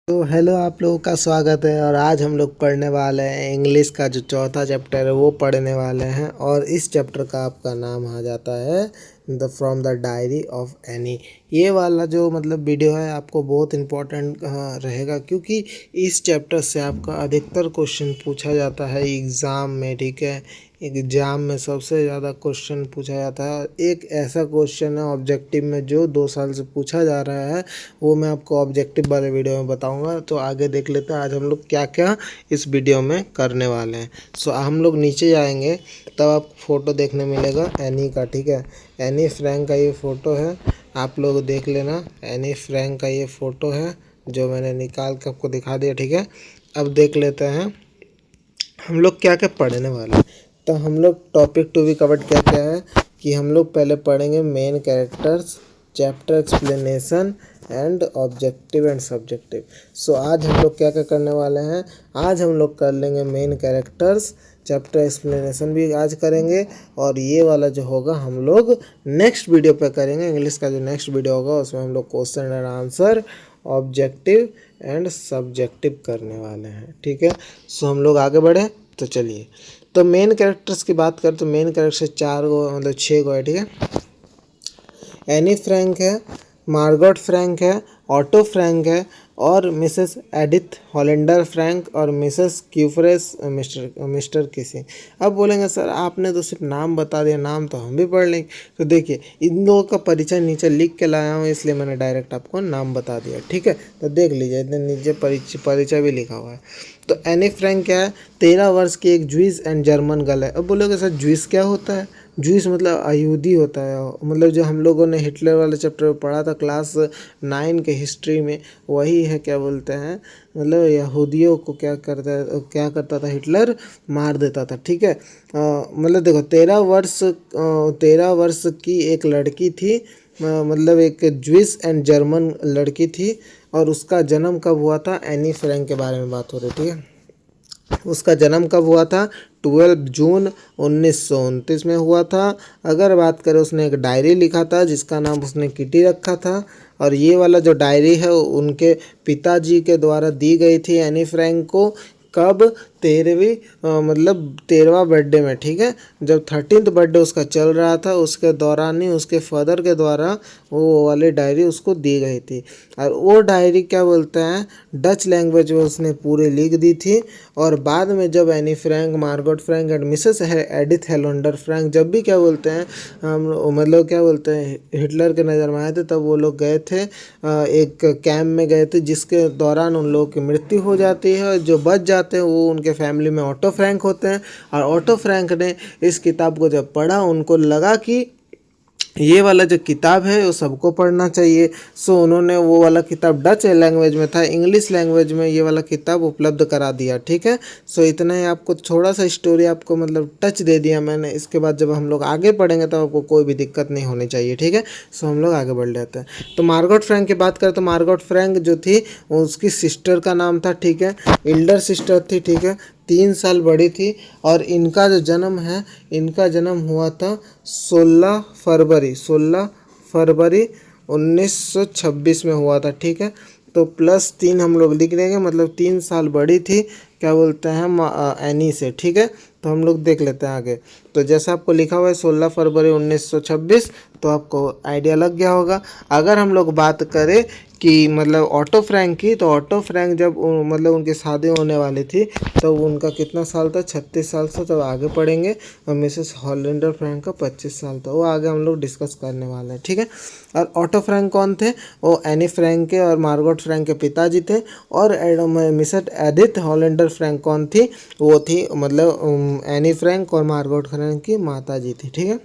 तो हेलो, आप लोगों का स्वागत है। और आज हम लोग पढ़ने वाले हैं इंग्लिश का जो चौथा चैप्टर है वो पढ़ने वाले हैं। और इस चैप्टर का आपका नाम आ जाता है the from the diary of any. ये वाला जो वीडियो है आपको बहुत इम्पोर्टेंट रहेगा, क्योंकि इस चैप्टर से आपका अधिकतर क्वेश्चन पूछा जाता है एग्ज़ाम में। ठीक है, एग्ज़ाम में सबसे ज़्यादा क्वेश्चन पूछा जाता है। एक ऐसा क्वेश्चन है ऑब्जेक्टिव में जो 2 साल से पूछा जा रहा है, वो मैं आपको ऑब्जेक्टिव वाले वीडियो में बताऊंगा। तो आगे देख लेते हैं आज हम लोग क्या क्या इस वीडियो में करने वाले हैं। हम लोग नीचे जाएंगे तब आपको फ़ोटो देखने मिलेगा एनी का। ठीक है, एनी फ्रैंक का ये फ़ोटो है, आप लोग देख लेना। एनी फ्रैंक का ये फ़ोटो है जो मैंने निकाल के आपको दिखा दिया। ठीक है, अब देख लेते हैं हम लोग क्या क्या पढ़ने वाले हैं। तो हम लोग टॉपिक टू बी कवर्ड क्या क्या है कि हम लोग पहले पढ़ेंगे main characters, chapter explanation and objective and subjective. आज हम लोग क्या क्या करने वाले हैं, आज हम लोग कर लेंगे मेन कैरेक्टर्स, चैप्टर एक्सप्लेनेशन भी आज करेंगे। और ये वाला जो होगा हम लोग नेक्स्ट वीडियो पे करेंगे। इंग्लिश का जो नेक्स्ट वीडियो होगा उसमें हम लोग question and answer, objective and subjective करने वाले हैं। ठीक है, हम लोग आगे बढ़े तो चलिए। तो मेन कैरेक्टर्स की बात करें तो मेन कैरेक्टर 6 गो है। ठीक है, एनी फ्रैंक है, मार्गोट फ्रैंक है, ऑटो फ्रैंक है, और मिसेस एडिथ हॉलेंडर फ्रैंक, और मिसेस क्यूफरेस मिस्टर किसिंग। अब बोलेंगे सर आपने तो सिर्फ नाम बता दिया, नाम तो हम भी पढ़ लेंगे। तो देखिए, इन लोगों का परिचय नीचे लिख के लाया हूँ, इसलिए मैंने डायरेक्ट आपको नाम बता दिया। ठीक है, तो देख लीजिए इतने नीचे परिचय भी लिखा हुआ है। तो एनी फ्रैंक क्या है, 13 वर्ष की एक ज्विस एंड जर्मन गर्ल है। अब बोलोगे सर ज्विस क्या होता है? ज्यूस यहूदी होता है। जो हम लोगों ने हिटलर वाले चैप्टर में पढ़ा था क्लास 9 के हिस्ट्री में, वही है। क्या बोलते हैं, यहूदियों को क्या करता था हिटलर, मार देता था। ठीक है, देखो 13 वर्ष की एक लड़की थी, एक ज्विस एंड जर्मन लड़की थी। और उसका जन्म कब हुआ था, एनी फ्रैंक के बारे में बात हो रही थी। ठीक है, उसका जन्म कब हुआ था, 12 जून 1929 में हुआ था। अगर बात करें, उसने एक डायरी लिखा था जिसका नाम उसने किटी रखा था। और ये वाला जो डायरी है उनके पिताजी के द्वारा दी गई थी एनी फ्रैंक को। कब, 13वां बर्थडे में। ठीक है, जब 13th बर्थडे उसका चल रहा था उसके दौरान ही उसके फादर के द्वारा वो वाली डायरी उसको दी गई थी। और वो डायरी क्या बोलते हैं, डच लैंग्वेज में उसने पूरी लिख दी थी। और बाद में जब Anne Frank, Margot Frank and Mrs Edith Hollander Frank जब भी क्या बोलते हैं हिटलर के नज़र में आए थे, तब वो लोग गए थे एक कैंप में गए थे, जिसके दौरान उन लोगों की मृत्यु हो जाती है। और जो बच जाते हैं वो उनके फैमिली में ऑटो फ्रैंक होते हैं। और ऑटो फ्रैंक ने इस किताब को जब पढ़ा, उनको लगा कि ये वाला जो किताब है वो सबको पढ़ना चाहिए। उन्होंने वो वाला किताब डच लैंग्वेज में था, इंग्लिश लैंग्वेज में ये वाला किताब उपलब्ध करा दिया। ठीक है, इतना ही आपको थोड़ा सा स्टोरी आपको टच दे दिया मैंने। इसके बाद जब हम लोग आगे पढ़ेंगे तो आपको कोई भी दिक्कत नहीं होनी चाहिए। ठीक है, हम लोग आगे बढ़ लेते हैं। तो मार्गोट फ्रैंक की बात करें तो मार्गोट फ्रैंक जो थी उसकी सिस्टर का नाम था, ठीक है, एल्डर सिस्टर थी। ठीक है, 3 साल बड़ी थी। और इनका जो जन्म है, इनका जन्म हुआ था 16 फरवरी 1926 में हुआ था। ठीक है, तो +3 हम लोग लिख देंगे, 3 साल बड़ी थी क्या बोलते हैं एनी से। ठीक है, तो हम लोग देख लेते हैं आगे। तो जैसा आपको लिखा हुआ है 16 फरवरी 1926, तो आपको आइडिया लग गया होगा। अगर हम लोग बात करें कि ऑटो फ्रैंक की, तो ऑटो फ्रैंक जब उनकी शादी होने वाली थी तो उनका कितना साल था, 36 साल था। तब आगे पढ़ेंगे। और मिसेस हॉलेंडर फ्रैंक का 25 साल था, वो आगे हम लोग डिस्कस करने वाले हैं। ठीक है, और ऑटो फ्रैंक कौन थे, वो एनी फ्रैंक के और मार्गोट फ्रैंक के पिताजी थे। और मिसेस एडिथ हॉलेंडर फ्रैंक कौन थी, वो थी एनी फ्रैंक और मार्गोट फ्रैंक की माता जी थी। ठीक है,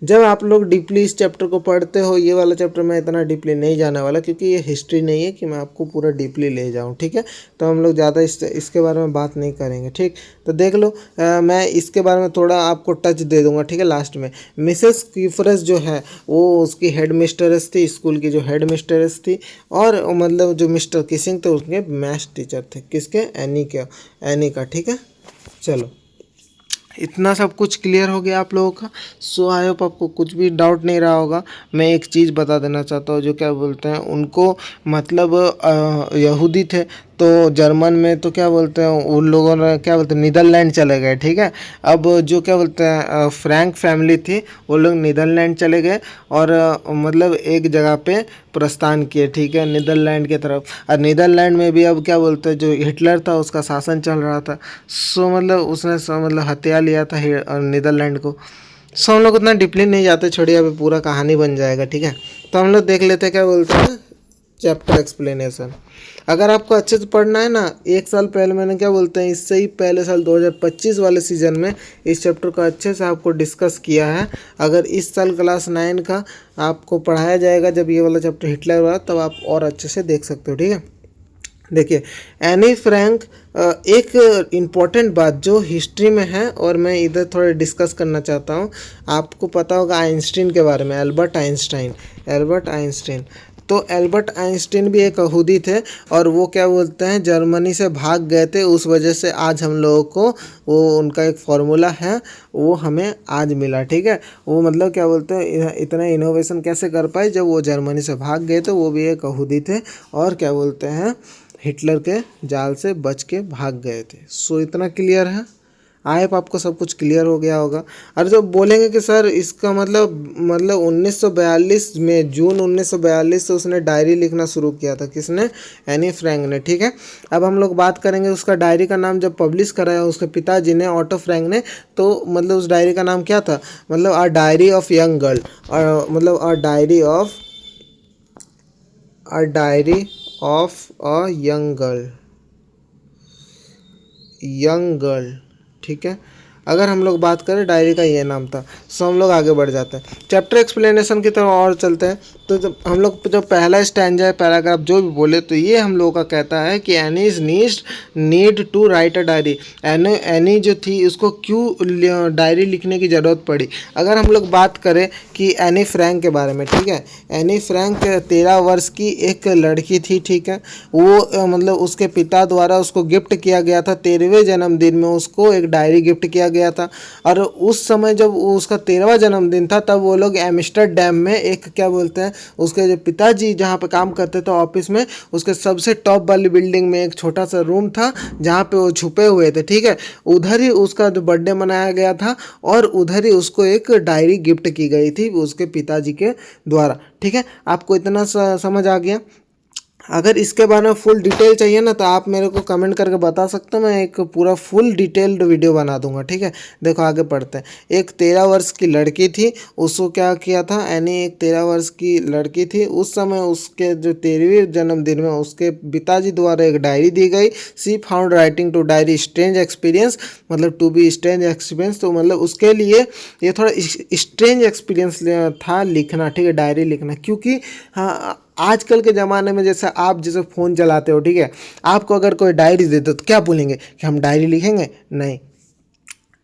जब आप लोग डीपली इस चैप्टर को पढ़ते हो, ये वाला चैप्टर मैं इतना डीपली नहीं जाने वाला, क्योंकि ये हिस्ट्री नहीं है कि मैं आपको पूरा डीपली ले जाऊं। ठीक है, तो हम लोग ज़्यादा इसके बारे में बात नहीं करेंगे। ठीक, तो देख लो, मैं इसके बारे में थोड़ा आपको टच दे दूंगा। ठीक है, लास्ट में मिसेस क्यूफरस जो है वो उसकी हेड मिस्ट्रेस थी, स्कूल की जो हेड मिस्ट्रेस थी। और जो मिस्टर किसिंग थे उसके मैथ्स टीचर थे, किसके, एनी का। ठीक है, चलो इतना सब कुछ क्लियर हो गया आप लोगों का। सो आई होप आपको कुछ भी डाउट नहीं रहा होगा। मैं एक चीज़ बता देना चाहता हूँ, जो क्या बोलते हैं उनको, मतलब यहूदी थे तो जर्मन में तो क्या बोलते हैं उन लोगों ने, क्या बोलते हैं, नीदरलैंड चले गए, ठीक है। अब जो क्या बोलते हैं फ्रैंक फैमिली थी, वो लोग नीदरलैंड चले गए और मतलब एक जगह पे प्रस्थान किए, ठीक है, नीदरलैंड की तरफ। और नीदरलैंड में भी अब क्या बोलते हैं जो हिटलर था उसका शासन चल रहा था। सो मतलब उसने मतलब हत्या लिया था नीदरलैंड को। सो हम लोग उतना डीपली नहीं जाते, छोड़िए, अभी पूरा कहानी बन जाएगा, ठीक है। तो हम लोग देख लेते हैं क्या बोलते हैं चैप्टर एक्सप्लेनेशन। अगर आपको अच्छे से पढ़ना है ना, एक साल पहले मैंने क्या बोलते हैं इससे ही पहले साल 2025 वाले सीजन में इस चैप्टर को अच्छे से आपको डिस्कस किया है। अगर इस साल क्लास 9 का आपको पढ़ाया जाएगा, जब ये वाला चैप्टर हिटलर वाला, तब आप और अच्छे से देख सकते हो, ठीक है। देखिए, एनी फ्रैंक, एक इम्पॉर्टेंट बात जो हिस्ट्री में है और मैं इधर थोड़ा डिस्कस करना चाहता हूँ। आपको पता होगा आइंस्टीन के बारे में, एल्बर्ट आइंस्टीन। तो एल्बर्ट आइंस्टीन भी एक यहूदी थे और वो क्या बोलते हैं जर्मनी से भाग गए थे। उस वजह से आज हम लोगों को वो उनका एक फार्मूला है वो हमें आज मिला, ठीक है। वो मतलब क्या बोलते हैं इतना इनोवेशन कैसे कर पाए, जब वो जर्मनी से भाग गए तो वो भी एक यहूदी थे और क्या बोलते हैं हिटलर के जाल से बच के भाग गए थे। सो इतना क्लियर है। आई होप आपको सब कुछ क्लियर हो गया होगा। और जब बोलेंगे कि सर इसका मतलब 1942 में, जून 1942 से उसने डायरी लिखना शुरू किया था, किसने, एनी फ्रैंक ने, ठीक है। अब हम लोग बात करेंगे उसका डायरी का नाम जब पब्लिश कराया उसके पिताजी ने, ऑटो फ्रैंक ने, तो मतलब उस डायरी का नाम क्या था, मतलब a diary of young girl, और मतलब a diary of a young girl, ठीक है। अगर हम लोग बात करें डायरी का ये नाम था। सो हम लोग आगे बढ़ जाते हैं चैप्टर एक्सप्लेनेशन की तरफ और चलते हैं। तो जब हम लोग जो पहला स्टैंजा है, पैराग्राफ जो भी बोले, तो ये हम लोगों का कहता है कि Anne is need to write a diary. Anne जो थी उसको क्यों डायरी लिखने की ज़रूरत पड़ी। अगर हम लोग बात करें कि एनी फ्रैंक के बारे में, ठीक है, एनी फ्रैंक 13 वर्ष की एक लड़की थी, ठीक है। वो मतलब उसके पिता द्वारा उसको गिफ्ट किया गया था, 13वें जन्मदिन में उसको एक डायरी गिफ्ट किया गया था। और उस समय जब उसका 13वां जन्मदिन था, तब वो लोग एम्स्टर्डम में एक, क्या बोलते हैं, उसके जो पिताजी जहाँ पे काम करते थे ऑफिस में, उसके सबसे टॉप वाली बिल्डिंग में एक छोटा सा रूम था जहाँ पे वो छुपे हुए थे, ठीक है। उधर ही उसका जो बर्थडे मनाया गया था और उधर ही उसको एक डायरी गिफ्ट की गई थी उसके पिताजी के द्वारा, ठीक है। आपको इतना समझ आ गया। अगर इसके बारे में फुल डिटेल चाहिए ना, तो आप मेरे को कमेंट करके बता सकते हो, मैं एक पूरा फुल डिटेल्ड वीडियो बना दूंगा, ठीक है। देखो आगे पढ़ते हैं। एक 13 वर्ष की लड़की थी, उसको क्या किया था, यानी एक 13 वर्ष की लड़की थी, उस समय उसके जो 13वें जन्मदिन में उसके पिताजी द्वारा एक डायरी दी गई। She found writing to diary strange experience, मतलब टू बी स्ट्रेंज एक्सपीरियंस, तो मतलब उसके लिए ये थोड़ा स्ट्रेंज एक्सपीरियंस था लिखना, ठीक है, डायरी लिखना। क्योंकि हाँ, आजकल के ज़माने में जैसे आप जैसे फ़ोन चलाते हो, ठीक है, आपको अगर कोई डायरी दे दो तो क्या बोलेंगे कि हम डायरी लिखेंगे, नहीं,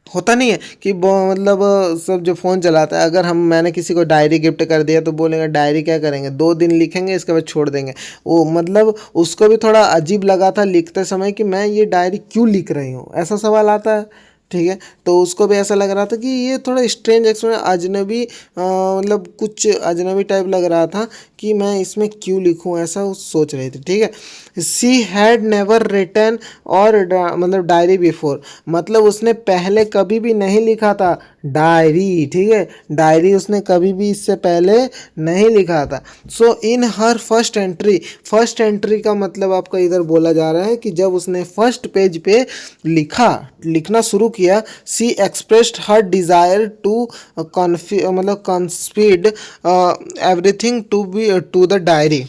होता नहीं है कि मतलब सब जो फ़ोन चलाता है, अगर मैंने किसी को डायरी गिफ्ट कर दिया तो बोलेंगे डायरी क्या करेंगे, 2 दिन लिखेंगे इसके बाद छोड़ देंगे। वो मतलब उसको भी थोड़ा अजीब लगा था लिखते समय कि मैं ये डायरी क्यों लिख रही हूँ, ऐसा सवाल आता है, ठीक है। तो उसको भी ऐसा लग रहा था कि ये थोड़ा स्ट्रेंज एक्सपीरियंस, अजनबी, मतलब कुछ अजनबी टाइप लग रहा था कि मैं इसमें क्यों लिखूं, ऐसा वो सोच रही थी, ठीक है। सी हैड नेवर रिटन और मतलब डायरी बिफोर, मतलब उसने पहले कभी भी नहीं लिखा था डायरी, ठीक है, डायरी उसने कभी भी इससे पहले नहीं लिखा था। सो इन हर फर्स्ट एंट्री का मतलब आपका इधर बोला जा रहा है कि जब उसने फर्स्ट पेज पे लिखना शुरू किया, सी एक्सप्रेस्ड हर डिज़ायर टू मतलब कॉन्स्पीड एवरीथिंग टू द डायरी।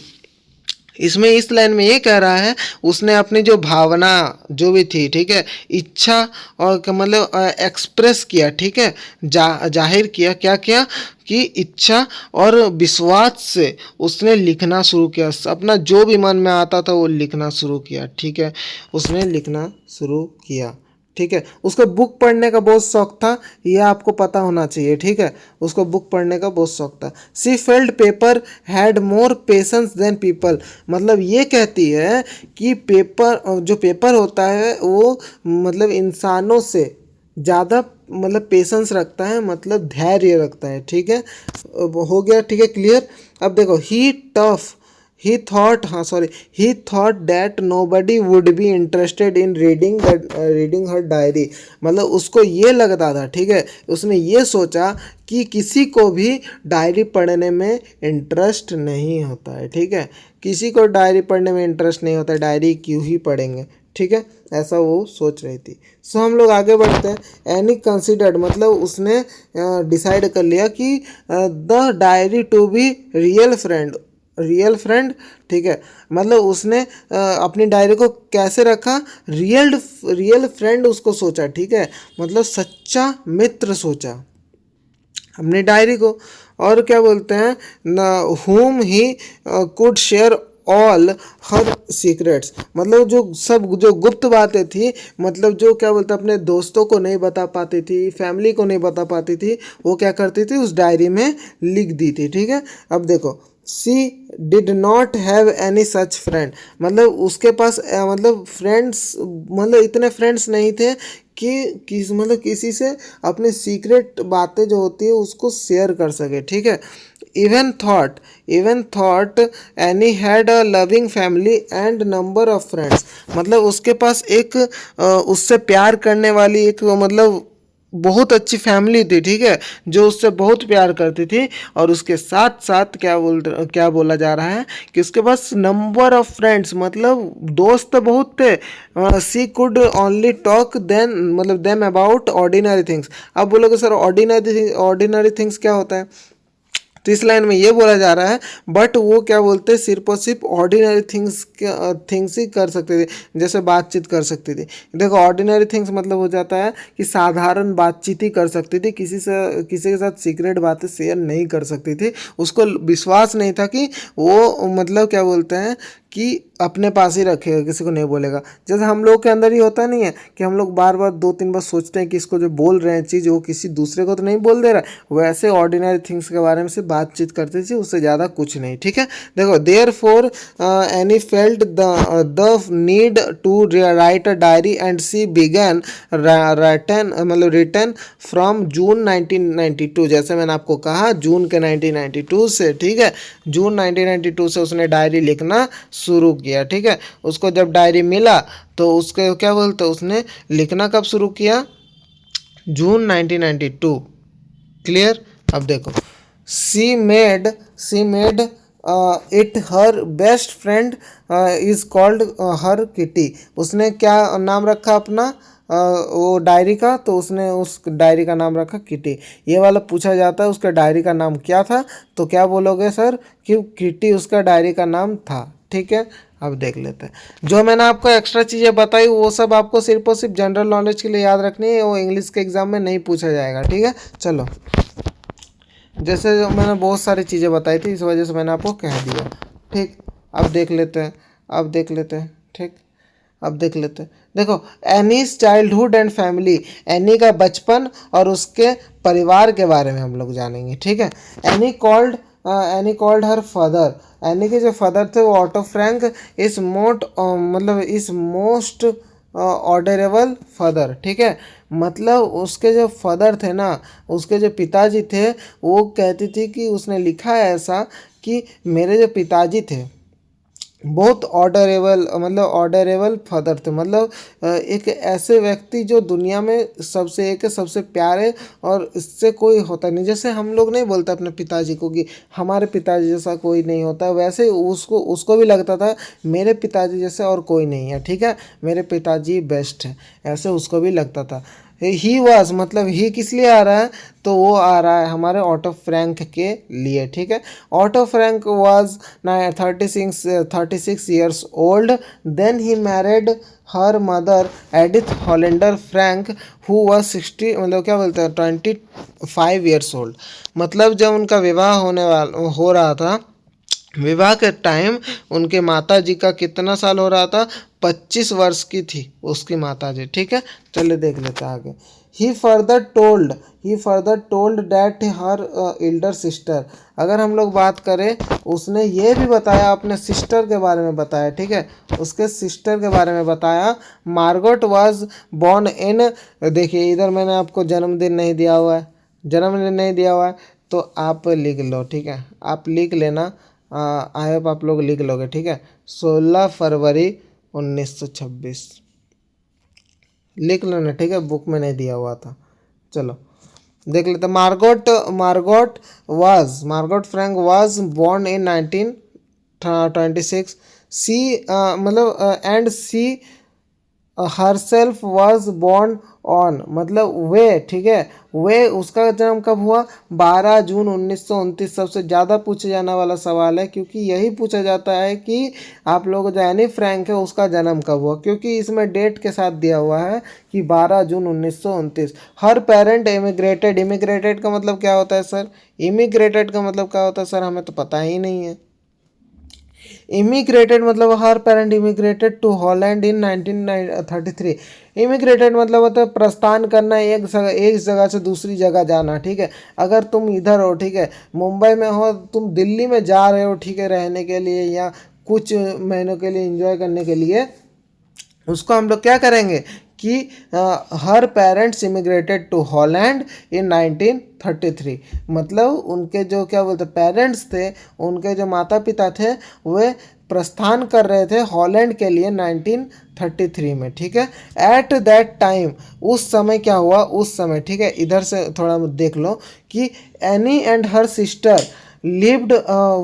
इसमें इस लाइन में ये कह रहा है उसने अपनी जो भावना जो भी थी, ठीक है, इच्छा और मतलब एक्सप्रेस किया, ठीक है, जाहिर किया, क्या किया कि इच्छा और विश्वास से उसने लिखना शुरू किया, अपना जो भी मन में आता था वो लिखना शुरू किया, ठीक है, उसने लिखना शुरू किया, ठीक है। उसको बुक पढ़ने का बहुत शौक था, ये आपको पता होना चाहिए, ठीक है, उसको बुक पढ़ने का बहुत शौक था। She felt paper had more patience than people, मतलब ये कहती है कि पेपर, जो पेपर होता है वो मतलब इंसानों से ज़्यादा मतलब पेशेंस रखता है, मतलब धैर्य रखता है, ठीक है। अब हो गया, ठीक है, क्लियर। अब देखो ही thought that nobody would be interested in reading her diary. मतलब उसको ये लगता था, ठीक है, उसने ये सोचा कि किसी को भी डायरी पढ़ने में इंटरेस्ट नहीं होता है, ठीक है, किसी को डायरी पढ़ने में इंटरेस्ट नहीं होता है, डायरी क्यों ही पढ़ेंगे, ठीक है, ऐसा वो सोच रही थी। सो हम लोग आगे बढ़ते हैं। एनी कंसिडर्ड, मतलब उसने डिसाइड कर लिया कि the diary to be real friend, ठीक है, मतलब उसने अपनी डायरी को कैसे रखा, रियल फ्रेंड उसको सोचा, ठीक है, मतलब सच्चा मित्र सोचा अपनी डायरी को। और क्या बोलते हैं न, whom he could share all her secrets, मतलब जो गुप्त बातें थी, मतलब जो क्या बोलते हैं अपने दोस्तों को नहीं बता पाती थी, फैमिली को नहीं बता पाती थी, वो क्या करती थी उस डायरी में लिख दी थी, ठीक है। अब देखो, she did not have any such friend, मतलब उसके पास मतलब फ्रेंड्स, मतलब इतने फ्रेंड्स नहीं थे कि मतलब किसी से अपने सीक्रेट बातें जो होती है उसको शेयर कर सके, ठीक है। Even thought any had a loving family and number of friends, मतलब उसके पास एक उससे प्यार करने वाली एक मतलब बहुत अच्छी फैमिली थी, ठीक है, जो उससे बहुत प्यार करती थी। और उसके साथ साथ क्या बोला जा रहा है कि उसके पास नंबर ऑफ फ्रेंड्स, मतलब दोस्त बहुत थे। सी कुड ओनली टॉक देन मतलब देम अबाउट ऑर्डिनरी थिंग्स। अब बोलोगे सर ऑर्डिनरी थिंग्स क्या होता है, तो इस लाइन में ये बोला जा रहा है, बट वो क्या बोलते हैं सिर्फ और सिर्फ ऑर्डिनरी थिंग्स ही कर सकते थे, जैसे बातचीत कर सकती थी। देखो ऑर्डिनरी थिंग्स मतलब हो जाता है कि साधारण बातचीत ही कर सकती थी, किसी के साथ सीक्रेट बातें शेयर नहीं कर सकती थी। उसको विश्वास नहीं था कि वो मतलब क्या बोलते हैं कि अपने पास ही रखेगा, किसी को नहीं बोलेगा। जैसे हम लोग के अंदर ही होता नहीं है कि हम लोग बार बार 2-3 बार सोचते हैं कि इसको जो बोल रहे हैं चीज़ वो किसी दूसरे को तो नहीं बोल दे रहा है, वैसे ऑर्डिनरी थिंग्स के बारे में से बातचीत करते थे, उससे ज़्यादा कुछ नहीं, ठीक है। देखो there for Anne felt the need to write a diary and she began written from June 1992, जैसे मैंने आपको कहा जून के 1992 से, ठीक है, जून 1992 से उसने डायरी लिखना शुरू किया, ठीक है। उसको जब डायरी मिला तो उसके क्या बोलते उसने लिखना कब शुरू किया, जून 1992, क्लियर। अब देखो सी made it her best friend is called her kitty, उसने क्या नाम रखा अपना वो डायरी का, तो उसने उस डायरी का नाम रखा किटी। ये वाला पूछा जाता है उसका डायरी का नाम क्या था, तो क्या बोलोगे सर कि किटी उसका डायरी का नाम था, ठीक है। अब देख लेते हैं, जो मैंने आपको एक्स्ट्रा चीज़ें बताई वो सब आपको सिर्फ और सिर्फ जनरल नॉलेज के लिए याद रखनी है, वो इंग्लिश के एग्जाम में नहीं पूछा जाएगा, ठीक है। चलो, जैसे मैंने बहुत सारी चीज़ें बताई थी इस वजह से मैंने आपको कह दिया, ठीक। अब देख लेते हैं, ठीक। अब देख लेते हैं, देखो Annie's childhood and family, any का बचपन और उसके परिवार के बारे में हम लोग जानेंगे, ठीक है। Any called her father, any के जो फादर थे वो ऑटो फ्रैंक इस मोस्ट ऑर्डरेबल फादर, ठीक है, मतलब उसके जो फादर थे ना, उसके जो पिताजी थे, वो कहती थी कि उसने लिखा है ऐसा कि मेरे जो पिताजी थे बहुत ऑर्डरेबल फादर थे, मतलब एक ऐसे व्यक्ति जो दुनिया में सबसे प्यारे और इससे कोई होता नहीं, जैसे हम लोग नहीं बोलते अपने पिताजी को कि हमारे पिताजी जैसा कोई नहीं होता, वैसे उसको भी लगता था मेरे पिताजी जैसे और कोई नहीं है, ठीक है, मेरे पिताजी बेस्ट है, ऐसे उसको भी लगता था। ही वॉज मतलब ही किस लिए आ रहा है, तो वो आ रहा है हमारे ऑटो फ्रैंक के लिए, ठीक है। Otto Frank was 36 years old, then he married her mother Edith Hollander Frank who was 60 मतलब क्या बोलते हैं 25 ईयर्स ओल्ड, मतलब जब उनका विवाह हो रहा था, विवाह के टाइम उनके माता जी का कितना साल हो रहा था, 25 वर्ष की थी उसकी माता जी, ठीक है। चलिए देख लेते हैं आगे। He further told that her elder sister, अगर हम लोग बात करें उसने ये भी बताया, अपने सिस्टर के बारे में बताया, ठीक है, उसके सिस्टर के बारे में बताया। मार्गोट वाज बॉर्न इन, देखिए इधर मैंने आपको जन्मदिन नहीं दिया हुआ है, जन्मदिन नहीं दिया हुआ है तो आप लिख लो, ठीक है, आप लिख लेना, आई होप आप लोग लिख लोगे, ठीक है। 16 फरवरी 1926 लिख लेना, ठीक है, बुक में नहीं दिया हुआ था। चलो देख लेते। Margot Frank was born in 1926, she मतलब and she herself was born on, मतलब वे, ठीक है, वे, उसका जन्म कब हुआ, 12 जून 1929। सबसे ज़्यादा पूछे जाने वाला सवाल है, क्योंकि यही पूछा जाता है कि आप लोग जो एनी फ्रैंक है उसका जन्म कब हुआ, क्योंकि इसमें डेट के साथ दिया हुआ है कि 12 जून 1929। हर पेरेंट इमिग्रेटेड, इमिग्रेटेड का मतलब क्या होता है सर, इमिग्रेटेड का मतलब क्या होता है सर, हमें तो पता ही नहीं है। इमिग्रेटेड मतलब her parent immigrated to Holland in 1933। Immigrated मतलब होता है प्रस्थान करना, एक जगह से दूसरी जगह जाना, ठीक है। अगर तुम इधर हो, ठीक है, मुंबई में हो, तुम दिल्ली में जा रहे हो, ठीक है, रहने के लिए या कुछ महीनों के लिए एंजॉय करने के लिए, उसको हम लोग क्या करेंगे कि हर parents immigrated to Holland in 1933, मतलब उनके जो क्या बोलते पेरेंट्स थे, उनके जो माता पिता थे, वे प्रस्थान कर रहे थे हॉलैंड के लिए 1933 में, ठीक है। एट दैट टाइम, उस समय क्या हुआ, उस समय, ठीक है, इधर से थोड़ा देख लो कि Anne and her sister lived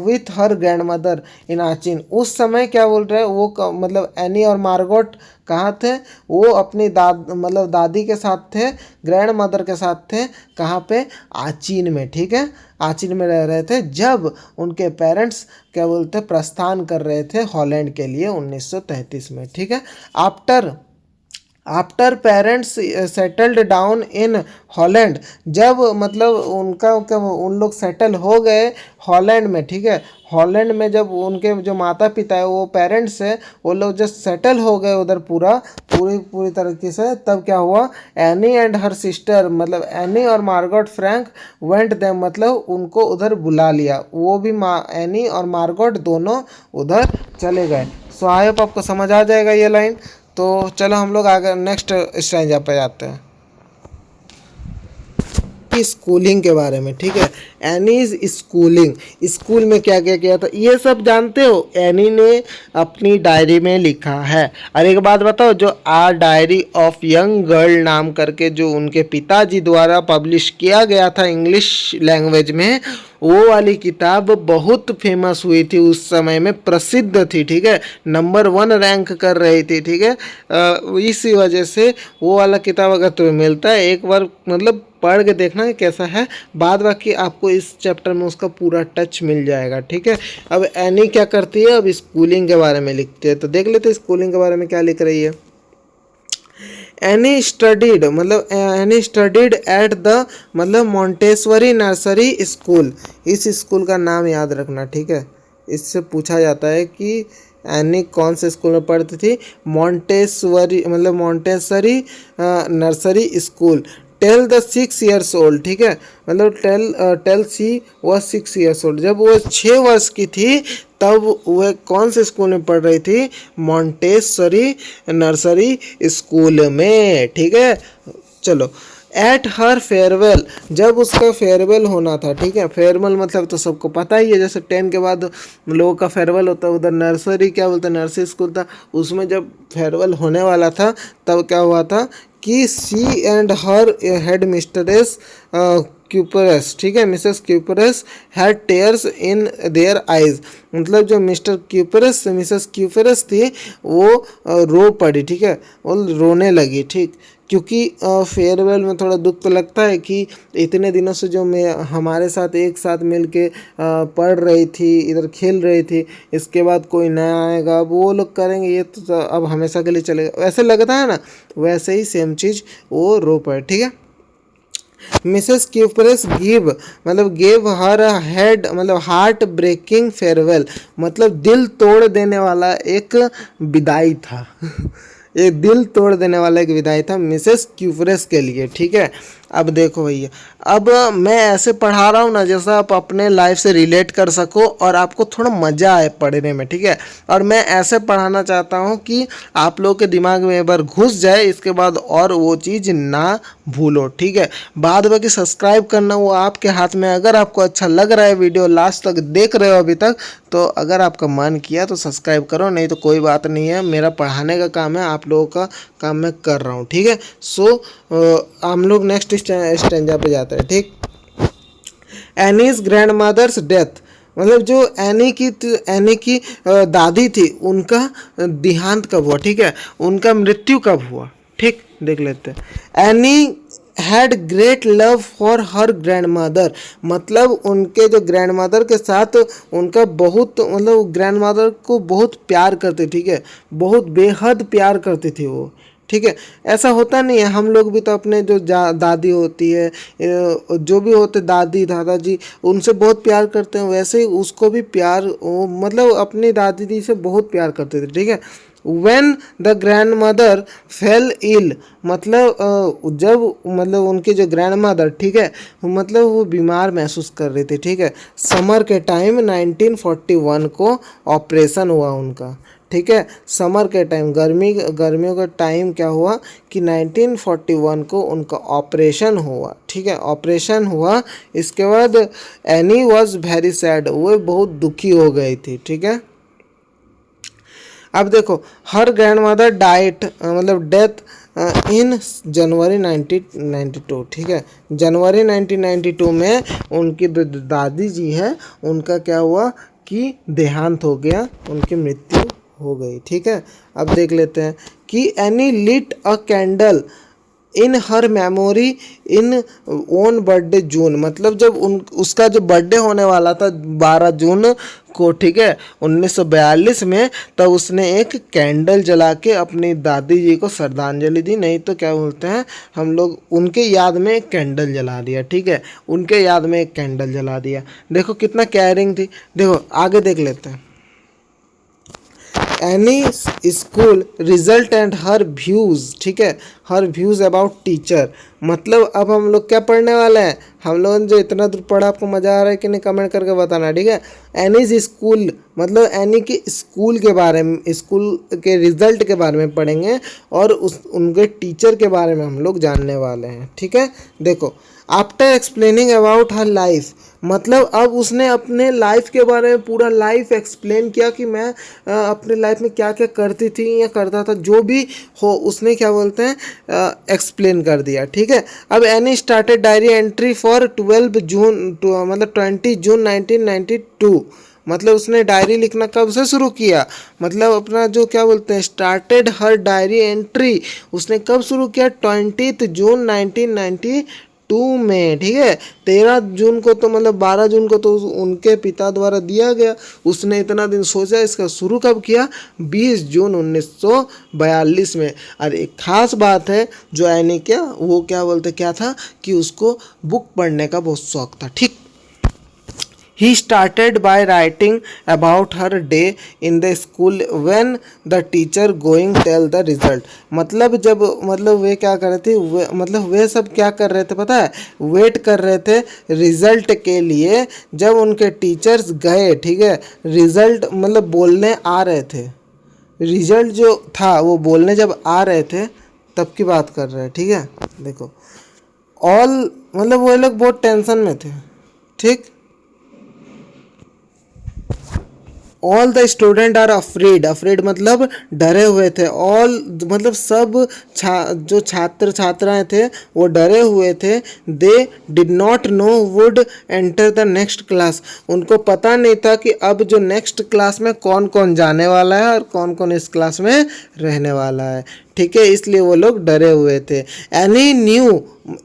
with her grandmother in Aachen. उस समय क्या बोल रहे हैं वो, मतलब एनी और मार्गोट कहाँ थे, वो अपनी मतलब दादी के साथ थे, ग्रैंड मदर के साथ थे, कहाँ पे, आचीन में, ठीक है, आचीन में रह रहे थे जब उनके पेरेंट्स क्या बोलते प्रस्थान कर रहे थे हॉलैंड के लिए 1933 में, ठीक है। After parents settled down in Holland, जब मतलब उनका क्या उन लोग सेटल हो गए हॉलैंड में, ठीक है, हॉलैंड में जब उनके जो माता पिता है, वो पेरेंट्स है, वो लोग जब सेटल हो गए उधर पूरी तरीके से, तब क्या हुआ, एनी एंड हर सिस्टर, मतलब एनी और मार्गोट फ्रैंक वेंट देम, मतलब उनको उधर बुला लिया, वो भी एनी और मार्गोट दोनों उधर चले गए। सो आई होप आपको समझ आ जाएगा ये लाइन। तो चलो हम लोग आगे नेक्स्ट स्टैंजा पे जाते हैं, स्कूलिंग के बारे में, ठीक है। एनीज स्कूलिंग, स्कूल में क्या क्या किया था ये सब जानते हो, एनी ने अपनी डायरी में लिखा है। और एक बात बताओ, जो आ डायरी ऑफ यंग गर्ल नाम करके जो उनके पिताजी द्वारा पब्लिश किया गया था इंग्लिश लैंग्वेज में, वो वाली किताब बहुत फेमस हुई थी, उस समय में प्रसिद्ध थी, ठीक है, नंबर 1 रैंक कर रही थी, ठीक है। इसी वजह से वो वाला किताब अगर तुम्हें मिलता है, एक बार मतलब पढ़ के देखना कि कैसा है, बाद बाकी आपको इस चैप्टर में उसका पूरा टच मिल जाएगा, ठीक है। अब एनी क्या करती है, अब स्कूलिंग के बारे में लिखती है, तो देख लेते हैं स्कूलिंग के बारे में क्या लिख रही है। एनी स्टडीड, मतलब एनी स्टडीड एट द, मतलब मोंटेसरी नर्सरी स्कूल, इस स्कूल का नाम याद रखना, ठीक है, इससे पूछा जाता है कि एनी कौन से स्कूल में पढ़ती थी, मोंटेसरी, मतलब Montessori nursery school. Tell the 6 years old, ठीक है, मतलब टेल सी वह 6 years old, जब वो 6 वर्ष की थी तब वह कौन से स्कूल में पढ़ रही थी, मोंटेसरी नर्सरी स्कूल में, ठीक है। चलो, एट हर फेयरवेल, जब उसका फेयरवेल होना था, ठीक है, फेयरवेल मतलब तो सबको पता ही है, जैसे 10 के बाद लोगों का फेयरवेल होता है, उधर नर्सरी क्या बोलते हैं, नर्सरी स्कूल था, उसमें जब फेयरवेल होने वाला था तब क्या हुआ था कि she and her headmistress Kuipers, ठीक है, Mrs Kuipers had tears in their eyes, मतलब जो मिस्टर क्यूपरस मिसेस क्यूपरस थी वो रो पड़ी, ठीक है, वो रोने लगी, ठीक, क्योंकि फेयरवेल में थोड़ा दुख तो लगता है कि इतने दिनों से जो मैं हमारे साथ एक साथ मिल के पढ़ रही थी, इधर खेल रही थी, इसके बाद कोई नया आएगा, अब वो लोग करेंगे, ये तो अब हमेशा के लिए चलेगा, वैसे लगता है ना, वैसे ही सेम चीज़ वो रो पड़े, ठीक है। मिसेस क्यूपरस गिव, मतलब गेव हर हेड, मतलब हार्ट ब्रेकिंग फेयरवेल, मतलब दिल तोड़ देने वाला एक विदाई था ये दिल तोड़ देने वाला एक विदाई था मिसेस क्यूफरेस के लिए, ठीक है। अब देखो भैया, अब मैं ऐसे पढ़ा रहा हूँ ना जैसा आप अपने लाइफ से रिलेट कर सको और आपको थोड़ा मज़ा आए पढ़ने में, ठीक है। और मैं ऐसे पढ़ाना चाहता हूँ कि आप लोगों के दिमाग में एक बार घुस जाए, इसके बाद और वो चीज़ ना भूलो, ठीक है। बाद बाकी सब्सक्राइब करना वो आपके हाथ में। अगर आपको अच्छा लग रहा है, वीडियो लास्ट तक देख रहे हो अभी तक, तो अगर आपका मन किया तो सब्सक्राइब करो, नहीं तो कोई बात नहीं है। मेरा पढ़ाने का काम है, आप लोगों का काम मैं कर रहा हूँ, ठीक है। सो हम लोग नेक्स्ट स्टेंजा पे जाते हैं, ठीक। एनीज ग्रैंड मदर्स डेथ, मतलब जो एनी की दादी थी, उनका देहांत कब हुआ, ठीक है, उनका मृत्यु कब हुआ, ठीक। देख लेते हैं। Any had great love for her grand mother, मतलब उनके जो ग्रैंड मदर के साथ उनका बहुत, मतलब ग्रैंड मदर को बहुत प्यार करते, ठीक है, बहुत बेहद प्यार करती थी वो, ठीक है। ऐसा होता नहीं है, हम लोग भी तो अपने जो दादी होती है, जो भी होते दादी दादाजी, उनसे बहुत प्यार करते हैं, वैसे ही उसको भी प्यार, मतलब अपनी दादी दी से बहुत प्यार करते थे, ठीक है। When the grandmother fell ill, मतलब जब, मतलब उनकी जो ग्रैंड मदर, ठीक है, मतलब वो बीमार महसूस कर रही थी, ठीक है। समर के टाइम 1941 को ऑपरेशन हुआ उनका, ठीक है। समर के टाइम, गर्मियों का टाइम क्या हुआ कि 1941 को उनका ऑपरेशन हुआ, ठीक है, ऑपरेशन हुआ। इसके बाद एनी वॉज वेरी सैड, वो बहुत दुखी हो गई थी, ठीक है। अब देखो, हर ग्रैंड मदर डाइट, मतलब डेथ इन जनवरी 1992, ठीक है। जनवरी 1992 में उनकी दादी जी है, उनका क्या हुआ कि देहांत हो गया, उनकी मृत्यु हो गई, ठीक है। अब देख लेते हैं कि Anne lit a candle in her memory in own birthday June, मतलब जब उसका जो बर्थडे होने वाला था 12 जून को, ठीक है, 1942 में, तब उसने एक कैंडल जला के अपनी दादी जी को श्रद्धांजलि दी, नहीं तो क्या बोलते हैं हम लोग, उनके याद में एक कैंडल जला दिया, ठीक है, उनके याद में एक कैंडल जला दिया। देखो कितना केयरिंग थी। देखो आगे देख लेते हैं। Any school result and her views, ठीक है, हर व्यूज़ अबाउट टीचर, मतलब अब हम लोग क्या पढ़ने वाले हैं, हम लोगों ने जो इतना दूर पढ़ा, आपको मज़ा आ रहा है कि नहीं, कमेंट करके बताना, ठीक है। एनीज स्कूल, मतलब एनी के स्कूल के बारे में, स्कूल के रिजल्ट के बारे में पढ़ेंगे और उनके टीचर के बारे में हम लोग जानने वाले हैं, ठीक है। देखो, after explaining about her life, मतलब अब उसने अपने लाइफ के बारे में पूरा लाइफ एक्सप्लेन किया कि मैं अपने लाइफ में क्या क्या करती थी या करता था, जो भी हो उसने क्या बोलते हैं एक्सप्लेन कर दिया, ठीक है। अब any started diary entry for 12 जून, मतलब 20 जून 1992, मतलब उसने डायरी लिखना कब से शुरू किया, मतलब अपना जो क्या बोलते हैं स्टार्टेड हर डायरी एंट्री, उसने कब शुरू किया, 20 जून 1992 में, ठीक है। 13 जून को तो, मतलब 12 जून को तो उनके पिता द्वारा दिया गया, उसने इतना दिन सोचा, इसका शुरू कब किया, 20 जून 1942 में। और एक खास बात है जो एनी क्या, वो क्या बोलते क्या था कि उसको बुक पढ़ने का बहुत शौक था, ठीक। He started by writing about her day in the school when the teacher going tell the result, मतलब जब, मतलब वे क्या कर रहे थे, मतलब वे सब क्या कर रहे थे पता है, वेट कर रहे थे रिजल्ट के लिए, जब उनके टीचर्स गए, ठीक है, रिजल्ट मतलब बोलने आ रहे थे, रिजल्ट जो था वो बोलने जब आ रहे थे तब की बात कर रहे हैं, ठीक है। देखो ऑल, मतलब वो लोग बहुत टेंशन में थे, ठीक। All the student are afraid मतलब डरे हुए थे, ऑल मतलब सब जो छात्र छात्राएं थे वो डरे हुए थे। They did not know would enter the next class, उनको पता नहीं था कि अब जो नेक्स्ट क्लास में कौन कौन जाने वाला है और कौन कौन इस क्लास में रहने वाला है, ठीक है, इसलिए वो लोग डरे हुए थे। एनी न्यू,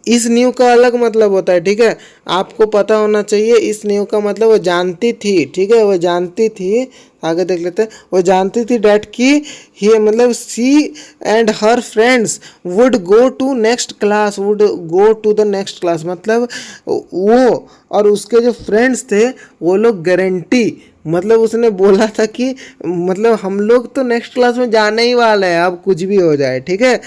इस न्यू का अलग मतलब होता है, ठीक है, आपको पता होना चाहिए। इस न्यू का मतलब वो जानती थी, ठीक है, वो जानती थी आगे देख लेते हैं। वो जानती थी डैट कि ही मतलब she and her friends would go to next class, would go to the next class, मतलब वो और उसके जो फ्रेंड्स थे वो लोग गारंटी, मतलब उसने बोला था कि मतलब हम लोग तो नेक्स्ट क्लास में जाने ही वाले हैं, अब कुछ भी हो जाए, ठीक है।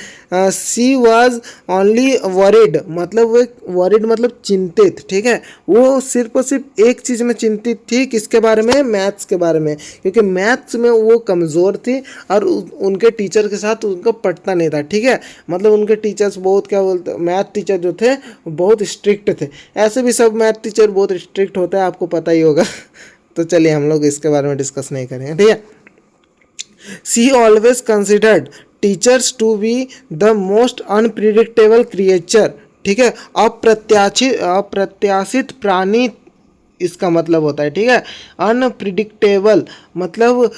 सी वॉज ओनली वरिड, मतलब वो वरिड मतलब चिंतित, ठीक है। वो सिर्फ और सिर्फ एक चीज़ में चिंतित थी, किसके बारे में, मैथ्स के बारे में, क्योंकि मैथ्स में वो कमज़ोर थी और उनके टीचर के साथ उनको पटता नहीं था, ठीक है। मतलब उनके टीचर्स बहुत क्या बोलते, मैथ टीचर जो थे बहुत स्ट्रिक्ट थे। ऐसे भी सब मैथ टीचर बहुत स्ट्रिक्ट होता है, आपको पता ही होगा। तो चलिए हम लोग इसके बारे में डिस्कस नहीं करेंगे, ठीक है। She always considered teachers to be the most unpredictable creature, ठीक है। अप्रत्याशित प्राणी इसका मतलब होता है, ठीक है। अनप्रिडिक्टेबल मतलब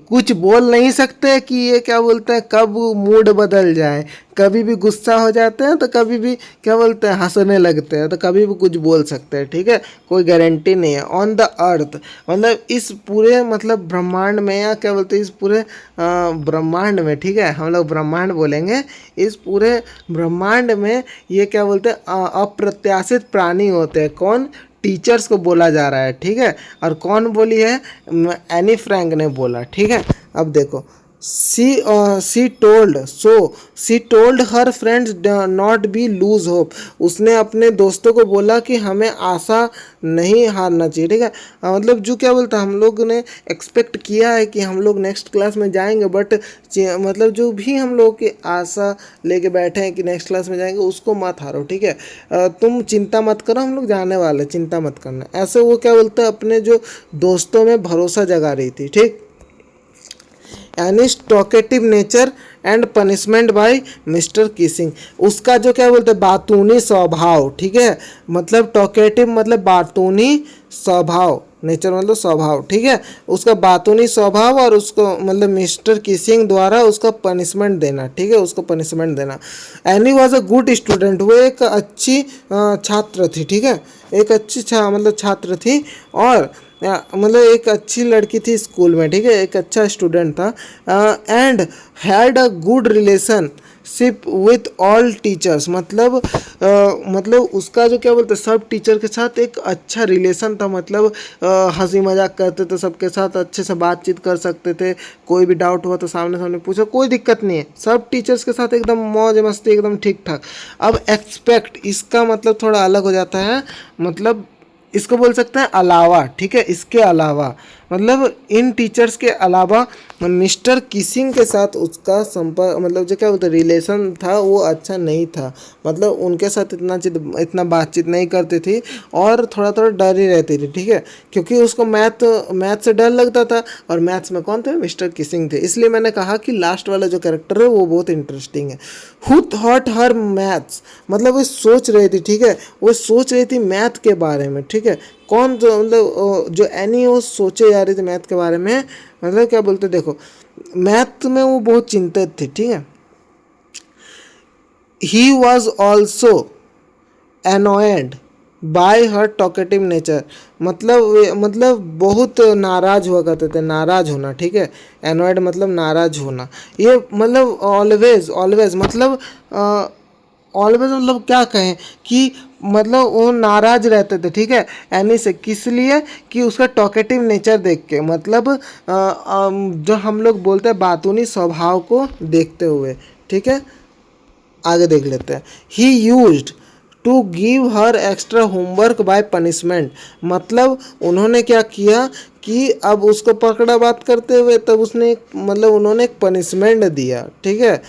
कुछ बोल नहीं सकते कि ये क्या बोलते हैं, कब मूड बदल जाए, कभी भी गुस्सा हो जाते हैं तो कभी भी क्या बोलते हैं, हंसने लगते हैं, तो कभी भी कुछ बोल सकते हैं, ठीक है। कोई गारंटी नहीं है। ऑन द अर्थ मतलब इस पूरे मतलब ब्रह्मांड में, या क्या बोलते हैं इस पूरे ब्रह्मांड में, ठीक है, हम लोग ब्रह्मांड बोलेंगे, इस पूरे ब्रह्मांड में ये क्या बोलते हैं अप्रत्याशित प्राणी होते हैं। कौन, टीचर्स को बोला जा रहा है, ठीक है। और कौन बोली है, एनी फ्रैंक ने बोला, ठीक है। अब देखो, सी told her friends not be lose hope, उसने अपने दोस्तों को बोला कि हमें आशा नहीं हारना चाहिए, ठीक है। मतलब जो क्या बोलता है, हम लोग ने एक्सपेक्ट किया है कि हम लोग नेक्स्ट क्लास में जाएंगे, बट मतलब जो भी हम लोग की आशा लेके बैठे हैं कि नेक्स्ट क्लास में जाएंगे, उसको मत हारो, ठीक है। तुम चिंता मत करो, हम लोग जाने वाले, चिंता मत करना, ऐसे वो क्या बोलते हैं अपने जो दोस्तों में भरोसा जगा रही थी, ठीक। Anne's talkative nature and punishment by Mr Keesing, उसका जो क्या बोलते हैं बातूनी स्वभाव, ठीक है। मतलब टॉकेटिव मतलब बातूनी स्वभाव, नेचर मतलब स्वभाव, ठीक है। उसका बातूनी स्वभाव और उसको मतलब मिस्टर किसिंग द्वारा उसका पनिशमेंट देना, ठीक है, उसको पनिशमेंट देना। Any was a good student, वो एक अच्छी छात्र थी, ठीक है, एक अच्छी मतलब छात्र थी, और मतलब एक अच्छी लड़की थी स्कूल में, ठीक है, एक अच्छा स्टूडेंट था। And had a good relationship with all teachers, मतलब उसका जो क्या बोलते हैं सब टीचर के साथ एक अच्छा रिलेशन था, मतलब हंसी मजाक करते थे सबके साथ, अच्छे से बातचीत कर सकते थे, कोई भी डाउट हुआ तो सामने सामने पूछो, कोई दिक्कत नहीं है, सब टीचर्स के साथ एकदम मौज मस्ती, एकदम ठीक ठाक। अब एक्सपेक्ट इसका मतलब थोड़ा अलग हो जाता है, मतलब इसको बोल सकते हैं अलावा, ठीक है, इसके अलावा, मतलब इन टीचर्स के अलावा मिस्टर किसिंग के साथ उसका संपर्क मतलब जो क्या बोलते रिलेशन था वो अच्छा नहीं था, मतलब उनके साथ इतना बातचीत नहीं करती थी और थोड़ा थोड़ा डर ही रहती थी, ठीक है, क्योंकि उसको मैथ से डर लगता था, और मैथ्स में कौन थे, मिस्टर किसिंग थे। इसलिए मैंने कहा कि लास्ट वाला जो कैरेक्टर है वो बहुत इंटरेस्टिंग है। हु थॉट हर मैथ्स, मतलब वो सोच रही थी, ठीक है, वो सोच रही थी मैथ के बारे में, ठीक है। कौन जो मतलब जो एनी वो सोचे जा रही थी मैथ के बारे में, मतलब क्या बोलते देखो, मैथ में वो बहुत चिंतित थी, ठीक है। He was also annoyed by her talkative nature, मतलब बहुत नाराज हुआ करते थे, नाराज होना, ठीक है। एनोयड मतलब नाराज होना, ये मतलब ऑलवेज मतलब ऑलवेज मतलब क्या कहें कि मतलब वो नाराज रहते थे, ठीक है, एनी से, किस लिए कि उसका टॉकेटिव नेचर देख के, मतलब जो हम लोग बोलते हैं बातूनी स्वभाव को देखते हुए, ठीक है। आगे देख लेते हैं। He used to give her extra homework by punishment, मतलब उन्होंने क्या किया कि अब उसको पकड़ा बात करते हुए, तब उसने मतलब उन्होंने एक पनिशमेंट दिया, ठीक है।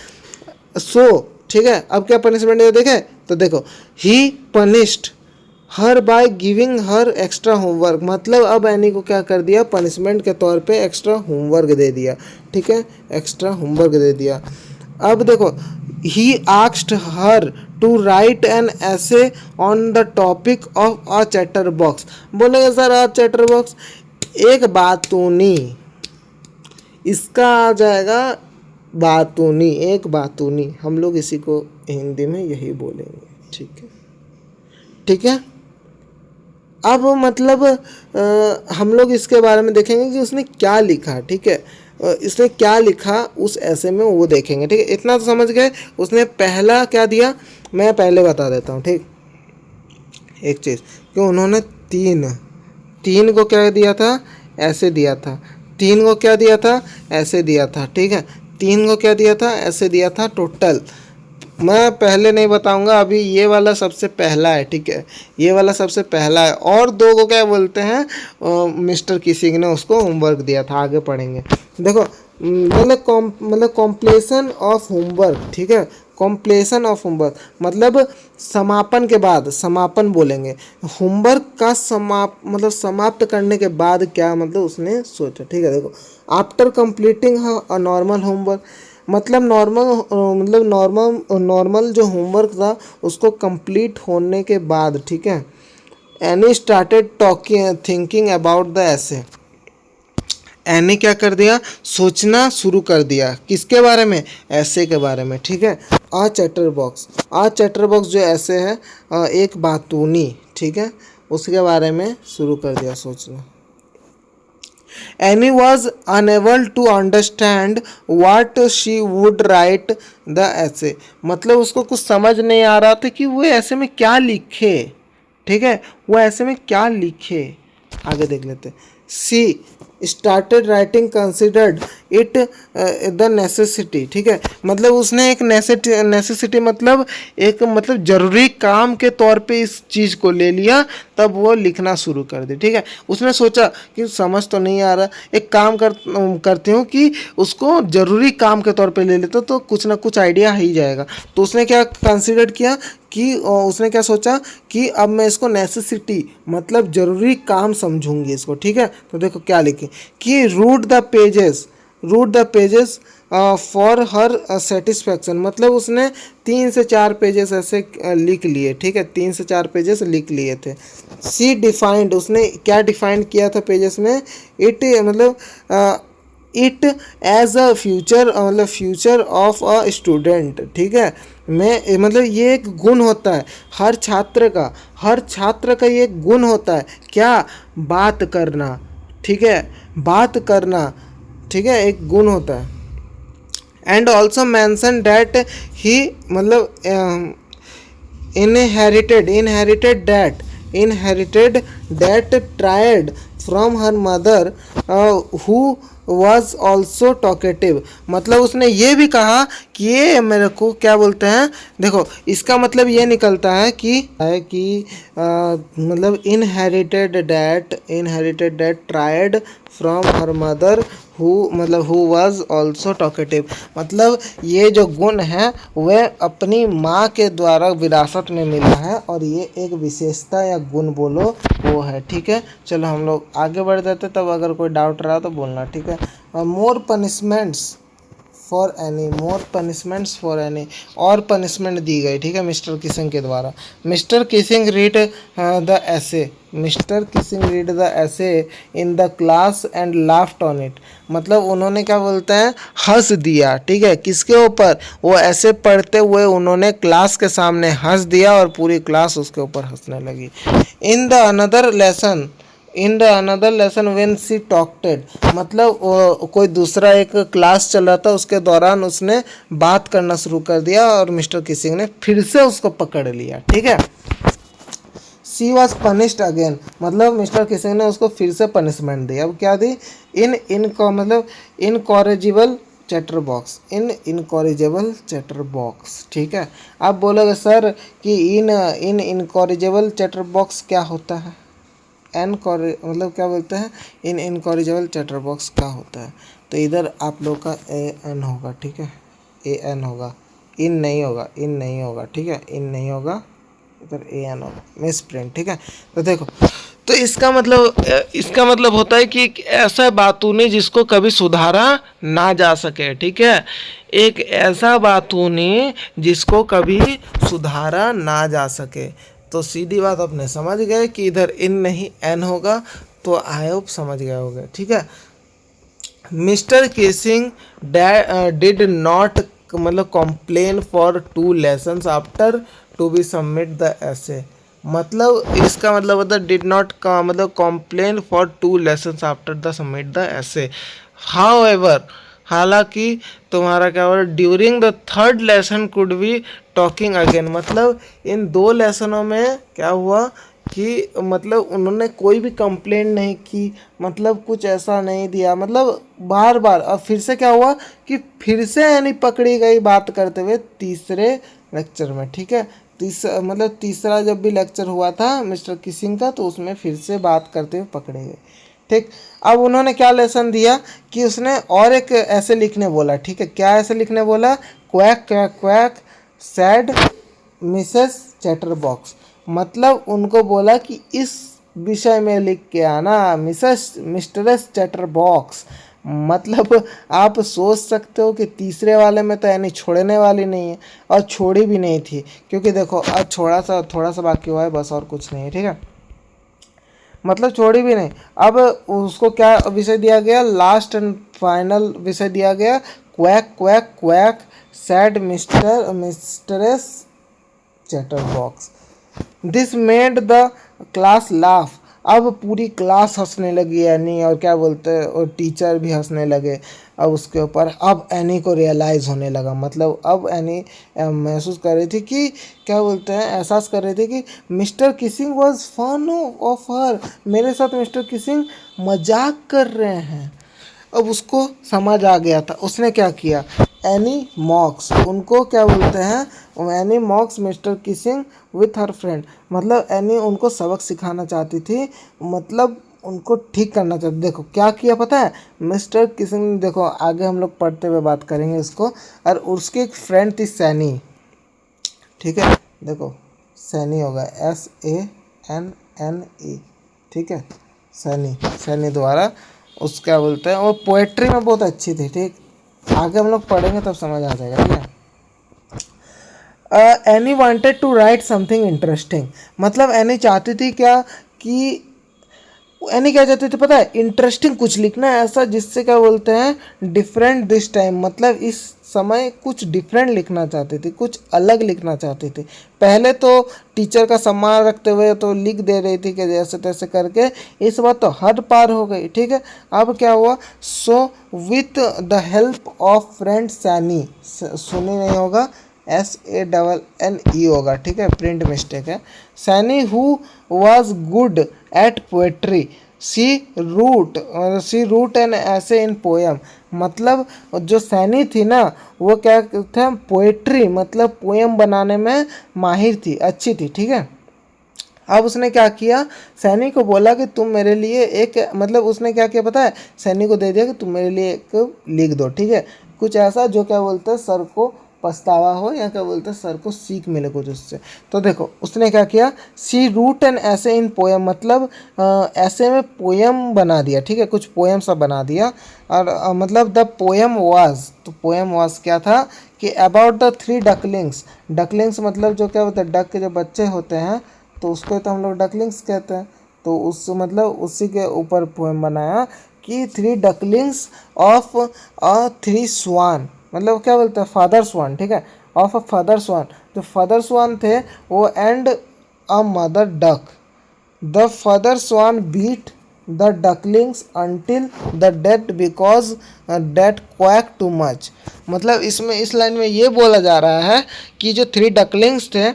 ठीक है, अब क्या पनिशमेंट दिया देखे तो देखो, he punished her by giving her extra homework, मतलब अब एनी को क्या कर दिया, पनिशमेंट के तौर पे एक्स्ट्रा होमवर्क दे दिया, ठीक है, एक्स्ट्रा होमवर्क दे दिया। अब देखो, he asked her to write an essay on the topic of a chatterbox, बोलेगा सर अ चैटर बॉक्स एक बातूनी, इसका आ जाएगा बातूनी, एक बातूनी, हम लोग इसी को हिंदी में यही बोलेंगे, ठीक है, ठीक है। अब मतलब हम लोग इसके बारे में देखेंगे कि उसने क्या लिखा, ठीक है। इसने क्या लिखा उस ऐसे में वो देखेंगे, ठीक है। इतना तो समझ गए। उसने पहला क्या दिया, मैं पहले बता देता हूँ, ठीक। एक चीज़ कि उन्होंने तीन तीन को क्या दिया था, ऐसे दिया था। तीन को क्या दिया था, ऐसे दिया था, ठीक है। तीन को क्या दिया था, ऐसे दिया था टोटल। मैं पहले नहीं बताऊंगा, अभी ये वाला सबसे पहला है, ठीक है। ये वाला सबसे पहला है। और दो को क्या बोलते हैं, मिस्टर किसिंग ने उसको होमवर्क दिया था, आगे पढ़ेंगे। देखो मतलब कॉम्प्लेशन ऑफ होमवर्क, ठीक है। कॉम्प्लेशन ऑफ होमवर्क मतलब समापन के बाद, समापन बोलेंगे। होमवर्क का समाप्त करने के बाद क्या मतलब उसने सोचा, ठीक है। देखो after completing a normal homework मतलब नॉर्मल जो होमवर्क था उसको कंप्लीट होने के बाद, ठीक है। Any started talking thinking about the ऐसे। एनी क्या कर दिया, सोचना शुरू कर दिया, किसके बारे में, ऐसे के बारे में, ठीक है। आ चैटर बॉक्स जो ऐसे है, एक बातूनी, ठीक है, उसके बारे में शुरू कर दिया सोचना। Annie was unable to understand what she would write the essay। मतलब उसको कुछ समझ नहीं आ रहा था कि वो ऐसे में क्या लिखे, ठीक है। वो ऐसे में क्या लिखे, आगे देख लेते। She started writing considered it the necessity, ठीक है। मतलब उसने एक नेसेसिटी मतलब एक मतलब ज़रूरी काम के तौर पे इस चीज़ को ले लिया, तब वो लिखना शुरू कर दी, ठीक है। उसने सोचा कि समझ तो नहीं आ रहा, एक काम करती हूँ कि उसको ज़रूरी काम के तौर पे ले लेता तो कुछ ना कुछ आइडिया ही जाएगा। तो उसने क्या कंसिडर किया कि उसने क्या सोचा कि अब मैं इसको नेसेसिटी मतलब ज़रूरी काम समझूंगी इसको, ठीक है। तो देखो क्या लिखे कि wrote the pages for her satisfaction. मतलब उसने 3 से 4 पेजेस ऐसे लिख लिए, ठीक है। 3 से 4 पेजेस लिख लिए थे। सी डिफाइंड, उसने क्या डिफाइन किया था पेजेस में, इट मतलब इट एज अ फ्यूचर मतलब फ्यूचर ऑफ अ स्टूडेंट, ठीक है। मैं मतलब ये एक गुण होता है हर छात्र का ये एक गुण होता है, क्या, बात करना, ठीक है। बात करना, ठीक है, एक गुण होता है। एंड ऑल्सो मैंसन डैट ही मतलब inherited that tried from her mother who was also talkative। मतलब उसने ये भी कहा कि ये मेरे को क्या बोलते हैं, देखो इसका मतलब ये निकलता है कि मतलब inherited that tried from her mother who was also talkative. मतलब ये जो गुण है वह अपनी माँ के द्वारा विरासत में मिला है, और ये एक विशेषता या गुण बोलो वो है, ठीक है। चलो हम लोग आगे बढ़ जाते, तब अगर कोई डाउट रहा तो बोलना, ठीक है। मोर पनिशमेंट्स फॉर एनी, और पनिशमेंट दी गई, ठीक है, मिस्टर किसिंग के द्वारा। मिस्टर किसिंग रीड द ऐसे इन the class and laughed on it. मतलब उन्होंने क्या बोलते हैं, हंस दिया, ठीक है। किसके ऊपर, वो ऐसे पढ़ते हुए उन्होंने क्लास के सामने हंस दिया और पूरी क्लास उसके ऊपर हंसने लगी। In the another lesson when she talked, मतलब कोई दूसरा एक क्लास चल रहा था, उसके दौरान उसने बात करना शुरू कर दिया और मिस्टर किसिंग ने फिर से उसको पकड़ लिया, ठीक है। सी वॉज पनिश्ड अगेन, मतलब मिस्टर किसिंग ने उसको फिर से पनिशमेंट दी। अब क्या दी, मतलब इनकॉरेजिबल चैटर बॉक्स, ठीक है। आप बोलोगे सर कि इनकॉरेजिबल चैटर बॉक्स क्या होता है, मतलब क्या बोलते हैं, इनकॉरेजिबल चैटर बॉक्स क्या होता है। तो इधर आप लोग का AN होगा, ठीक है, AN होगा, इन नहीं होगा, ठीक है, इन नहीं होगा, इधर AN होगा, मिस प्रिंट, ठीक है। तो देखो, तो इसका मतलब होता है कि एक ऐसा बातूनी जिसको कभी सुधारा ना जा सके, ठीक है। एक ऐसा बातूनी जिसको कभी सुधारा ना जा सके। तो सीधी बात अपने समझ गए कि इधर इन नहीं एन होगा, तो आई होप समझ गए होंगे, ठीक है। मिस्टर केसिंग डिड नॉट मतलब complain for 2 lessons after to be submit the ऐसे। मतलब इसका मतलब होता है डिड नॉट मतलब complain for 2 lessons after the submit the ऐसे। हाउ एवर, हालांकि तुम्हारा क्या हुआ, during the third lesson could be talking again. मतलब इन 2 लेसनों में क्या हुआ कि मतलब उन्होंने कोई भी कंप्लेंट नहीं की, मतलब कुछ ऐसा नहीं दिया, मतलब बार बार। और फिर से क्या हुआ कि फिर से यानी पकड़ी गई बात करते हुए तीसरे लेक्चर में, ठीक है। मतलब तीसरा जब भी लेक्चर हुआ था मिस्टर किसिंग का, तो उसमें फिर से बात करते हुए पकड़े गए, ठीक। अब उन्होंने क्या लेसन दिया कि उसने और एक ऐसे लिखने बोला, ठीक है। क्या ऐसे लिखने बोला, quack quack quack sad Mrs chatter box. मतलब उनको बोला कि इस विषय में लिख के आना मिसेस मिस्टरेस चैटर बॉक्स। मतलब आप सोच सकते हो कि तीसरे वाले में तो यानी छोड़ने वाली नहीं है, और छोड़ी भी नहीं थी, क्योंकि देखो अब थोड़ा सा बाकी हुआ है बस, और कुछ नहीं है, ठीक है। मतलब छोड़ी भी नहीं। अब उसको क्या विषय दिया गया, लास्ट एंड फाइनल विषय दिया गया, quack quack quack said mistress chatterbox. This made the class laugh. अब पूरी क्लास हंसने लगी एनी, और क्या बोलते हैं, और टीचर भी हंसने लगे। अब उसके ऊपर अब एनी को रियलाइज़ होने लगा, मतलब अब एनी महसूस कर रही थी कि क्या बोलते हैं, एहसास कर रही थी कि Mr Keesing was fun of her, मेरे साथ मिस्टर किसिंग मजाक कर रहे हैं। अब उसको समझ आ गया था, उसने क्या किया, एनी मॉक्स, उनको क्या बोलते हैं, any मॉक्स mister Keesing with her friend. मतलब एनी उनको सबक सिखाना चाहती थी, मतलब उनको ठीक करना चाहती। देखो क्या किया पता है, मिस्टर किसिंग, देखो आगे हम लोग पढ़ते हुए बात करेंगे इसको। और उसकी एक फ्रेंड थी सैनी, ठीक है। देखो सैनी होगा SANNE, ठीक है। सैनी, सैनी द्वारा उस क्या बोलते हैं, वो पोएट्री में बहुत अच्छी थी, ठीक। आगे हम लोग पढ़ेंगे तब समझ आ जाएगा, ठीक है। Anne wanted to write something interesting. मतलब एनी चाहती थी क्या कि, एनी क्या चाहती थी पता है, इंटरेस्टिंग कुछ लिखना है ऐसा जिससे क्या बोलते हैं डिफरेंट दिस टाइम। मतलब इस समय कुछ डिफरेंट लिखना चाहती थी, कुछ अलग लिखना चाहती थी। पहले तो टीचर का सम्मान रखते हुए तो लिख दे रही थी कि जैसे तैसे करके, इस बार तो हद पार हो गई, ठीक है। अब क्या हुआ, so with the help of friend Saini, सुनी नहीं होगा, SANNE होगा, ठीक है, प्रिंट मिस्टेक है। Sanne who was good at poetry, she wrote an essay in poem. मतलब जो सैनी थी ना, वो क्या था, पोएट्री मतलब पोएम बनाने में माहिर थी, अच्छी थी, ठीक है। अब उसने क्या किया, सैनी को बोला कि तुम मेरे लिए एक, मतलब उसने क्या किया पता है, सैनी को दे दिया कि तुम मेरे लिए एक लिख दो, ठीक है। कुछ ऐसा जो क्या बोलते हैं सर को पछतावा हो, या क्या बोलते हैं सर को सीख मिले कुछ उससे। तो देखो उसने क्या किया, सी wrote an essay in poem, मतलब ऐसे में पोएम बना दिया, ठीक है, कुछ पोएम सा बना दिया। और मतलब द पोएम वाज, तो पोएम वाज क्या था कि अबाउट द 3 डकलिंग्स। डकलिंग्स मतलब जो क्या होता है, डक के जो बच्चे होते हैं, तो उसको तो हम लोग डकलिंग्स कहते हैं। तो उस मतलब उसी के ऊपर पोएम बनाया कि 3 डकलिंग्स ऑफ 3 स्वान, मतलब क्या बोलते हैं फादर स्वान, ठीक है, ऑफ अ फादर स्वान। जो फादर स्वान थे वो and a mother duck, the father swan beat the ducklings until the death because they quack too much. मतलब इसमें इस लाइन में ये बोला जा रहा है कि जो 3 डकलिंग्स थे,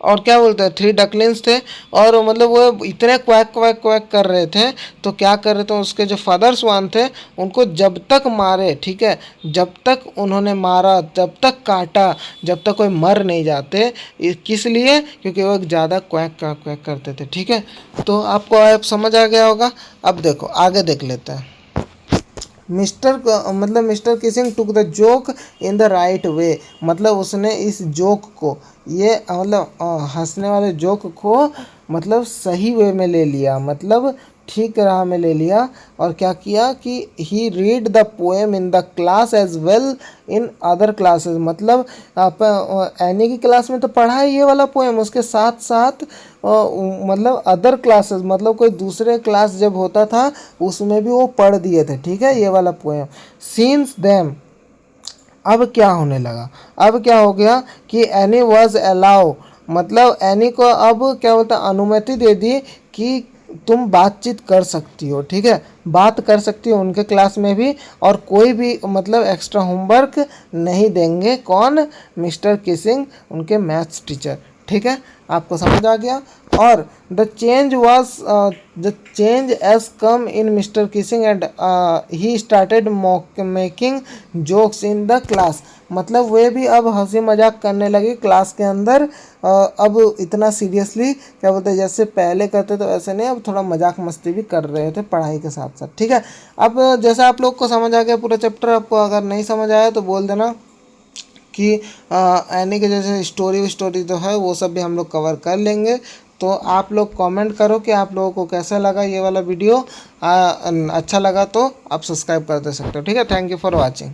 और क्या बोलते हैं 3 डकलिंग्स थे, और मतलब वो इतने क्वैक क्वैक क्वैक कर रहे थे, तो क्या कर रहे थे, उसके जो फादर स्वान थे उनको जब तक मारे, ठीक है, जब तक उन्होंने मारा, जब तक काटा, जब तक कोई मर नहीं जाते। किस लिए, क्योंकि वो ज़्यादा क्वैक क्वैक क्वैक करते थे, ठीक है। तो आपको अब समझ आ गया होगा। अब देखो आगे देख लेते हैं। मतलब mister Keesing took the joke in the right way. मतलब उसने इस जोक को, ये मतलब हंसने वाले जोक को मतलब सही वे में ले लिया, मतलब ठीक राह में ले लिया। और क्या किया कि he read the poem in the class as well in other classes. मतलब आप एनी की क्लास में तो पढ़ा है ये वाला पोएम, उसके साथ साथ मतलब अदर क्लासेस, मतलब कोई दूसरे क्लास जब होता था उसमें भी वो पढ़ दिए थे, ठीक है, ये वाला पोएम। सीन्स देम, अब क्या होने लगा, अब क्या हो गया कि एनी वॉज अलाउ, मतलब एनी को अब क्या बोलते हैं अनुमति दे दी कि तुम बातचीत कर सकती हो, ठीक है, बात कर सकती हो उनके क्लास में भी, और कोई भी मतलब एक्स्ट्रा होमवर्क नहीं देंगे। कौन? मिस्टर किसिंग, उनके मैथ्स टीचर, ठीक है, आपको समझ आ गया। और the change as come in Mr Keesing and he started making jokes in the class, मतलब वे भी अब हंसी मजाक करने लगे क्लास के अंदर। अब इतना सीरियसली क्या बोलते हैं जैसे पहले करते तो ऐसे नहीं, अब थोड़ा मजाक मस्ती भी कर रहे थे पढ़ाई के साथ साथ, ठीक है। अब जैसा आप लोग को समझ आ गया पूरा चैप्टर, आपको अगर नहीं समझ आया तो बोल देना कि एनी के जैसे स्टोरी तो है वो सब भी हम लोग कवर कर लेंगे। तो आप लोग कमेंट करो कि आप लोगों को कैसा लगा ये वाला वीडियो। अच्छा लगा तो आप सब्सक्राइब कर दे सकते हो, ठीक है। Thank you for watching.